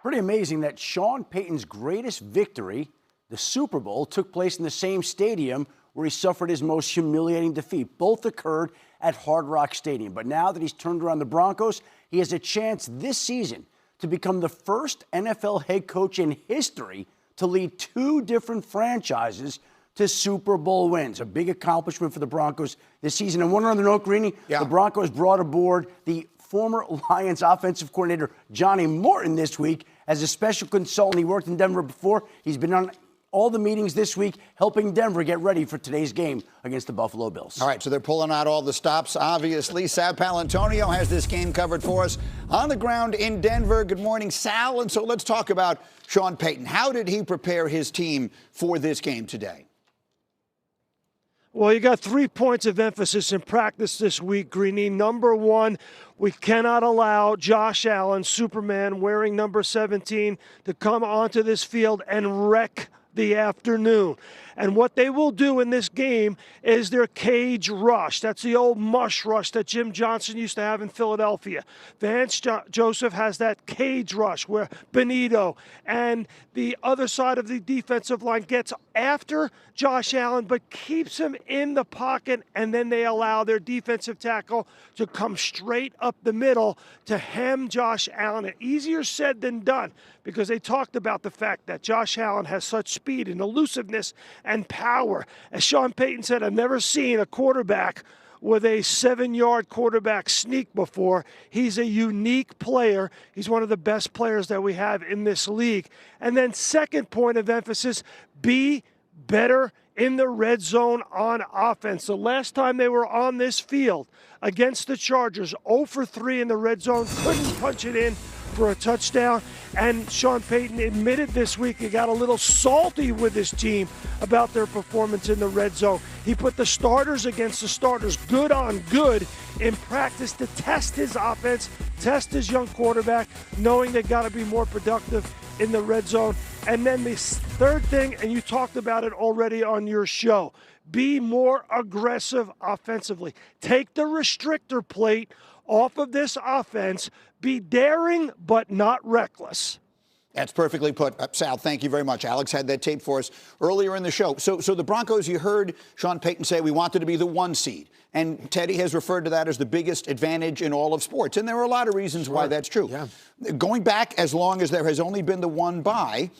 Pretty amazing that Shawn Payton's greatest victory, the Super Bowl, took place in the same stadium where he suffered his most humiliating defeat. Both occurred at Hard Rock Stadium. But now that he's turned around the Broncos, he has a chance this season to become the first NFL head coach in history to lead two different franchises to Super Bowl wins. A big accomplishment for the Broncos this season. And one other note, Greeny, the Broncos brought aboard the former Lions offensive coordinator Johnny Morton this week as a special consultant. He worked in Denver before. He's been on all the meetings this week, helping Denver get ready for today's game against the Buffalo Bills. All right, so they're pulling out all the stops, obviously. Sal Paolantonio has this game covered for us on the ground in Denver. Good morning, Sal. And so let's talk about Shawn Payton. How did he prepare his team for this game today? Well, you got 3 points of emphasis in practice this week, Greeny. Number one, we cannot allow Josh Allen, Superman, wearing number 17, to come onto this field and wreck the afternoon. And what they will do in this game is their cage rush. That's the old mush rush that Jim Johnson used to have in Philadelphia. Vance Joseph has that cage rush where Benito and the other side of the defensive line gets after Josh Allen but keeps him in the pocket, and then they allow their defensive tackle to come straight up the middle to hem Josh Allen. Easier said than done, because they talked about the fact that Josh Allen has such speed and elusiveness and power. As Shawn Payton said, I've never seen a quarterback with a 7-yard quarterback sneak before. He's a unique player. He's one of the best players that we have in this league. And then second point of emphasis, be better in the red zone on offense. The last time they were on this field against the Chargers, 0 for 3 in the red zone, couldn't punch it in for a touchdown. And Shawn Payton admitted this week he got a little salty with his team about their performance in the red zone. He put the starters against the starters, good on good, in practice to test his offense, test his young quarterback, knowing they got to be more productive in the red zone. And then the third thing, and you talked about it already on your show, be more aggressive offensively. Take the restrictor plate off of this offense. Be daring, but not reckless. That's perfectly put. Sal, thank you very much. Alex had that tape for us earlier in the show. So the Broncos, you heard Shawn Payton say we wanted to be the 1 seed. And Teddy has referred to that as the biggest advantage in all of sports. And there are a lot of reasons why that's true. Yeah. Going back as long as there has only been the 1 bye,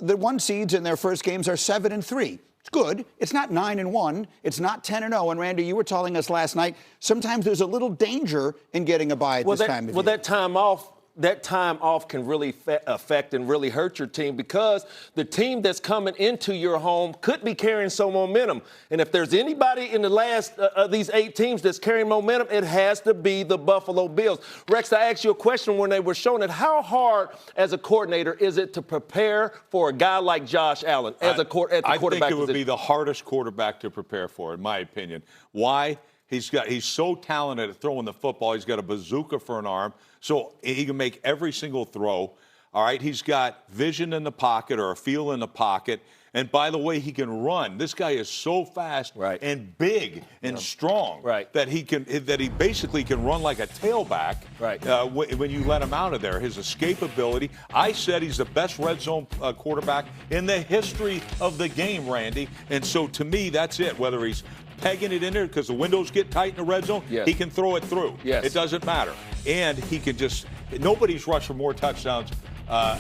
the 1 seeds in their first games are 7-3. It's good. It's not 9-1. It's not 10-0. And Randy, you were telling us last night, sometimes there's a little danger in getting a bye at this time of year. Well, that time off can really affect and really hurt your team, because the team that's coming into your home could be carrying some momentum. And if there's anybody in the last of these 8 teams that's carrying momentum, it has to be the Buffalo Bills. Rex, I asked you a question when they were showing it. How hard, as a coordinator, is it to prepare for a guy like Josh Allen at the quarterback position? I think it would be the hardest quarterback to prepare for, in my opinion. Why? He's so talented at throwing the football. He's got a bazooka for an arm, so he can make every single throw. All right, he's got vision in the pocket, or a feel in the pocket. And by the way, he can run. This guy is so fast and big and strong that he basically can run like a tailback when you let him out of there. His escapability. I said he's the best red zone quarterback in the history of the game, Randy. And so to me, that's it. Whether he's pegging it in there because the windows get tight in the red zone, he can throw it through. It doesn't matter. And he can nobody's rushed for more touchdowns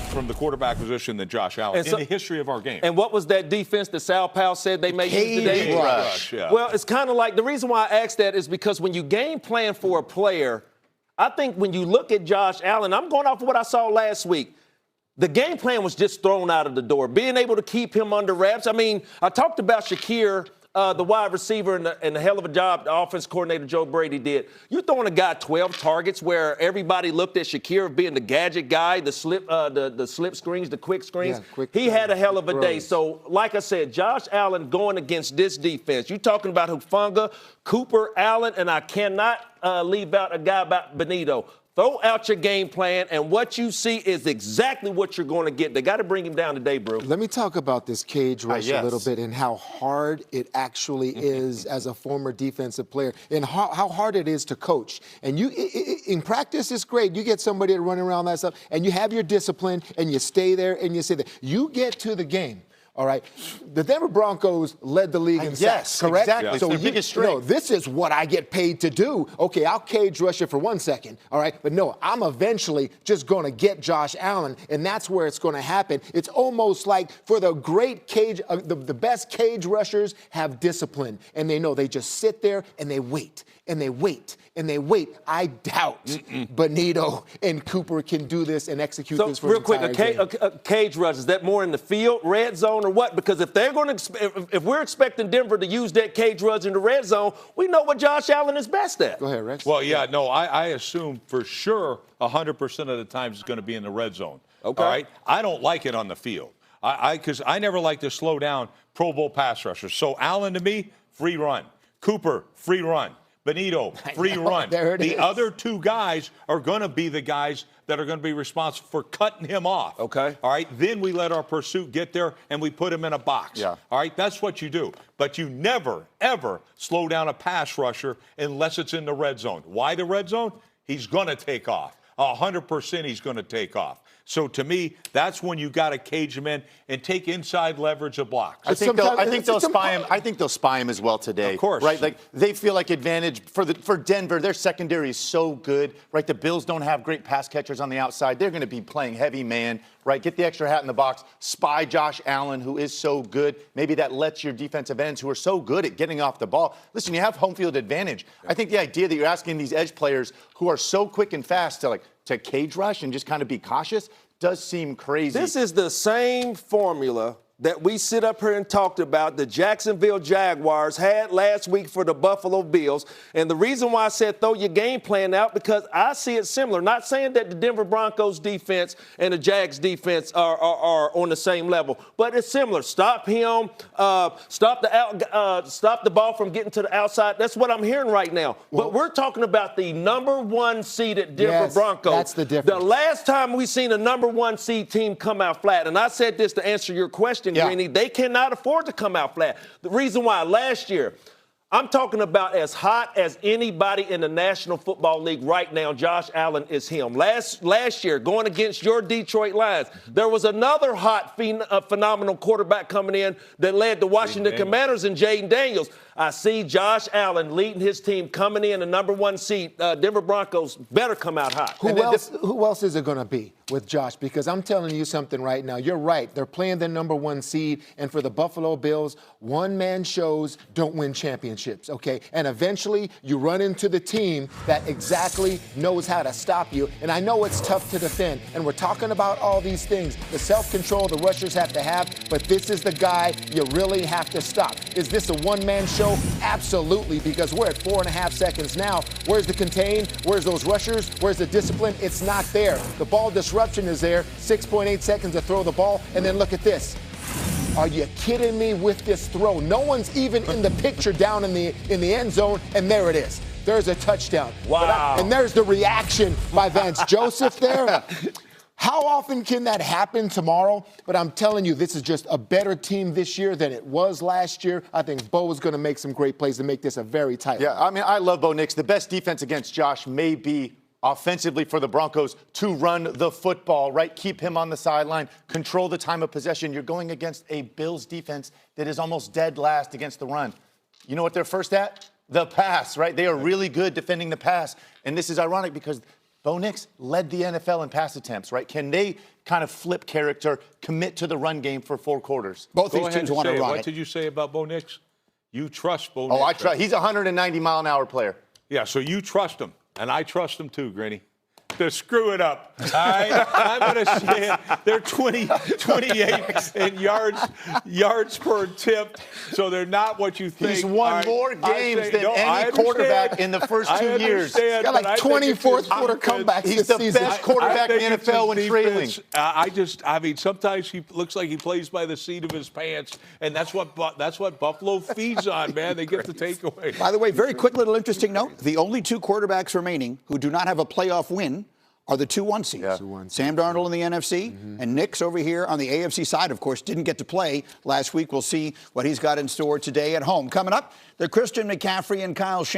from the quarterback position than Josh Allen in the history of our game. And what was that defense that Sal Powell said they may use today? Cage rush. Well, it's kind of like, the reason why I asked that is because when you game plan for a player, I think when you look at Josh Allen, I'm going off of what I saw last week, the game plan was just thrown out of the door. Being able to keep him under wraps. I mean, I talked about Shakir, the wide receiver, and the hell of a job the offense coordinator Joe Brady did. You're throwing a guy 12 targets where everybody looked at Shakir being the gadget guy, the slip screens, the quick screens. He had a hell of a day. So, like I said, Josh Allen going against this defense. You're talking about Hufanga, Cooper, Allen, and I cannot leave out a guy about Benito. Throw out your game plan, and what you see is exactly what you're going to get. They got to bring him down today, bro. Let me talk about this cage rush yes. a little bit and how hard it actually is as a former defensive player and how hard it is to coach. And in practice, it's great. You get somebody running around that stuff, and you have your discipline, and you stay there, and you say that. You get to the game. All right. The Denver Broncos led the league in sacks, correct? Exactly. Yeah. So It's their biggest strength. this is what I get paid to do. Okay, I'll cage rush it for 1 second. All right. But no, I'm eventually just going to get Josh Allen, and that's where it's going to happen. It's almost like for the great cage, the best cage rushers have discipline, and they know they just sit there and they wait and they wait and they wait. I doubt Benito and Cooper can do this and execute this for real an quick, entire game. a cage rush, is that more in the field, red zone, or what? Because if they're going to, if we're expecting Denver to use that cage rush in the red zone, we know what Josh Allen is best at. Go ahead, Rex. Well, yeah, no, I assume for sure 100% of the times it's going to be in the red zone. Okay. All right? I don't like it on the field. Because I never like to slow down Pro Bowl pass rushers. So Allen to me, free run. Cooper, free run. Benito, free run. There it the is. other two guys are going to be the guys that are going to be responsible for cutting him off. Okay. All right. Then we let our pursuit get there and we put him in a box. Yeah. All right. That's what you do. But you never, ever slow down a pass rusher unless it's in the red zone. Why the red zone? He's going to take off. 100% he's going to take off. So to me, that's when you got to cage him in and take inside leverage of blocks. I think they'll spy him. I think they'll spy him as well today. Of course. Right? Like they feel like advantage for Denver, their secondary is so good, right? The Bills don't have great pass catchers on the outside. They're going to be playing heavy man, right? Get the extra hat in the box. Spy Josh Allen, who is so good. Maybe that lets your defensive ends who are so good at getting off the ball. Listen, you have home field advantage. Yeah. I think the idea that you're asking these edge players who are so quick and fast to cage rush and just kind of be cautious does seem crazy. This is the same formula that we sit up here and talked about the Jacksonville Jaguars had last week for the Buffalo Bills. And the reason why I said throw your game plan out, because I see it similar. Not saying that the Denver Broncos defense and the Jags defense are on the same level, but it's similar. Stop him, stop the ball from getting to the outside. That's what I'm hearing right now. Well, but we're talking about the number one seeded Denver Broncos. That's the difference. The last time we seen a number one seed team come out flat, and I said this to answer your question, Greeny, they cannot afford to come out flat. The reason why last year, I'm talking about as hot as anybody in the National Football League right now, Josh Allen is him. Last year, going against your Detroit Lions, there was another hot, phenomenal quarterback coming in that led the Washington Commanders and Jaden Daniels. I see Josh Allen leading his team, coming in the number one seed. Denver Broncos better come out hot. Who else is it going to be with Josh? Because I'm telling you something right now. You're right. They're playing the number one seed. And for the Buffalo Bills, one-man shows don't win championships, okay? And eventually you run into the team that exactly knows how to stop you. And I know it's tough to defend. And we're talking about all these things. The self-control the rushers have to have. But this is the guy you really have to stop. Is this a one-man show? Absolutely, because we're at 4.5 seconds now. Where's the contain? Where's those rushers? Where's the discipline? It's not there. The ball disruption is there. 6.8 seconds to throw the ball, and then look at this. Are you kidding me with this throw? No one's even in the picture down in the end zone, and there it is. There's a touchdown. Wow. And there's the reaction by Vance Joseph there. How often can that happen tomorrow? But I'm telling you, this is just a better team this year than it was last year. I think Bo is going to make some great plays to make this a very tight one. Yeah, I mean, I love Bo Nix. The best defense against Josh may be offensively for the Broncos to run the football, right? Keep him on the sideline, control the time of possession. You're going against a Bills defense that is almost dead last against the run. You know what they're first at? The pass, right? They are really good defending the pass. And this is ironic because Bo Nix led the NFL in pass attempts, right? Can they kind of flip character, commit to the run game for 4 quarters? Both these teams want to run What it. did you say about Bo Nix? You trust Bo Nix. Oh, I trust. He's a 190-mile-an-hour player. Yeah, so you trust him, and I trust him too, Granny. To screw it up. All right? I'm going to say it. They're 28 in yards per attempt, so they're not what you think. He's won more games than any quarterback in the first 2 years. He's got like 24th quarter comebacks He's the best quarterback in the NFL when trailing. I mean, sometimes he looks like he plays by the seat of his pants, and that's what Buffalo feeds on, man. They get the takeaway. By the way, very quick little interesting note. The only 2 quarterbacks remaining who do not have a playoff win are the 2-1 seeds. Yeah. Sam Darnold in the NFC, and Nick's over here on the AFC side, of course, didn't get to play last week. We'll see what he's got in store today at home. Coming up, the Christian McCaffrey and Kyle Shanahan